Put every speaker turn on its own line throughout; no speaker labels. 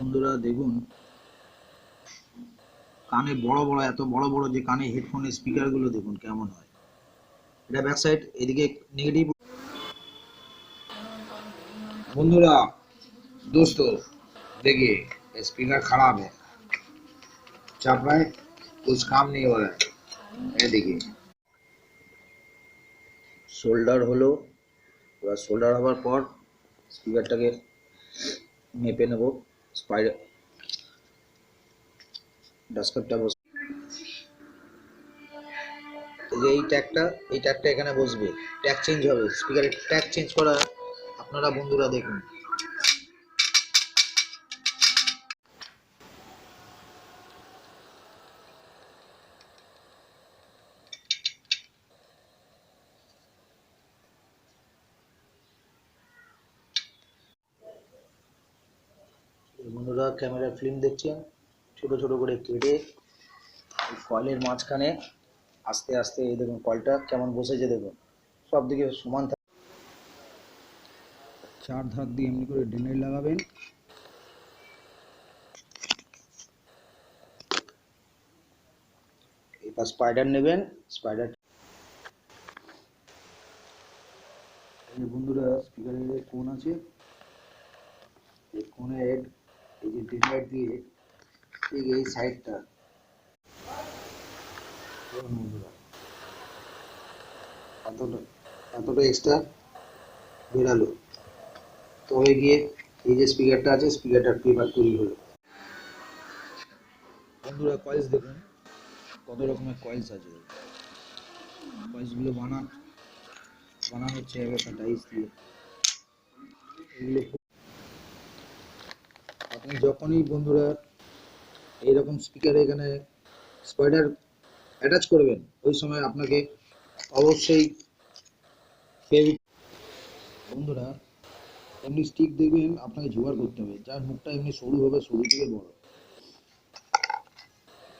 বন্ধুরা দেখুন, কানে বড় বড় এত বড় বড় যে কানে হেডফোনের স্পিকার গুলো দেখুন কেমন হয়। এটা ব্যাক সাইড, এদিকে नेगेटिव। बंधुरा दोस्तों देखिए, स्पीकर खराब है, चाप रहे हैं, कुछ काम नहीं हो रहा है। ये देखिए शोल्डर হলো, এবার শোল্ডার হওয়ার পর স্পিকারটাকে মেপে নেব। স্পাইডার ডাস্কারটা বসে, এই ট্যাগটা এখানে বসবে। ট্যাগ চেঞ্জ হবে, স্পিকারের ট্যাগ চেঞ্জ করা আপনারা বন্ধুরা দেখুন। বন্ধুরা ক্যামেরার ফিল্ম দেখছেন, ছোট ছোট করে কেটে কয়েলের মাঝখানে আস্তে আস্তে এই দেখুন কয়েলটা কেমন বসেছে দেখুন, সব দিকে সমান থাকে। চার ধার দিয়ে এমনি করে ডেনেট লাগাবেন। এবার স্পাইডার নেবেন। স্পাইডার বন্ধুরা স্পিকারের কোণ আছে, এই কোণের এই যে ডেনেট দিয়ে ঠিক এই সাইডটা বন্ধুরা এতটা এতটা এক্সট্রা বেরালো, তবে গিয়ে এই যে স্পিকারটা আছে স্পিকারটার পেপার তৈরি হলো। বন্ধুরা কয়েলস দেখুন, কত রকমের কয়েলস আছে। কয়েলসগুলো বানানো হচ্ছে একটা ডাইস দিয়ে। এগুলো আপনি যখনই বন্ধুরা এইরকম স্পিকার এখানে স্পাইডার অ্যাটাচ করবেন, ওই সময় আপনাকে অবশ্যই বন্ধুরা এমনি স্টিক দেখবেন আপনাকে জোগাড় করতে হবে, যার মুখটা এমনি সরু হবে, সরু থেকে বড়।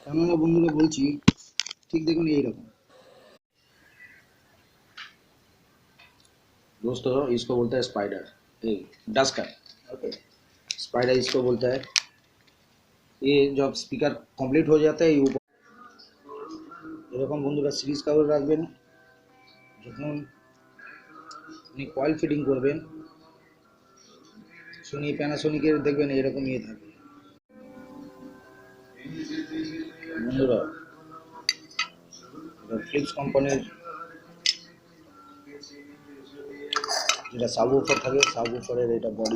কেননা বন্ধুরা বলছি, ঠিক দেখুন এইরকম। दोस्तों इसको बोलते हैं स्पाइडर, डस्कर। ओके, स्पाइडर इसको बोलता है। ये जब स्पीकर कंप्लीट हो जाता है, ये ऊपर এরকম বন্ধুরা সিরিজ কাগজ রাখবেন। যখন আপনি কয়েল ফিটিং করবেন, সোনি প্যানাসোনিকের দেখবেন এরকম ইয়ে থাকবে বন্ধুরা। ফিলিপস কোম্পানির যেটা সাবউফার থাকে, সাবউফারের এটা বডি।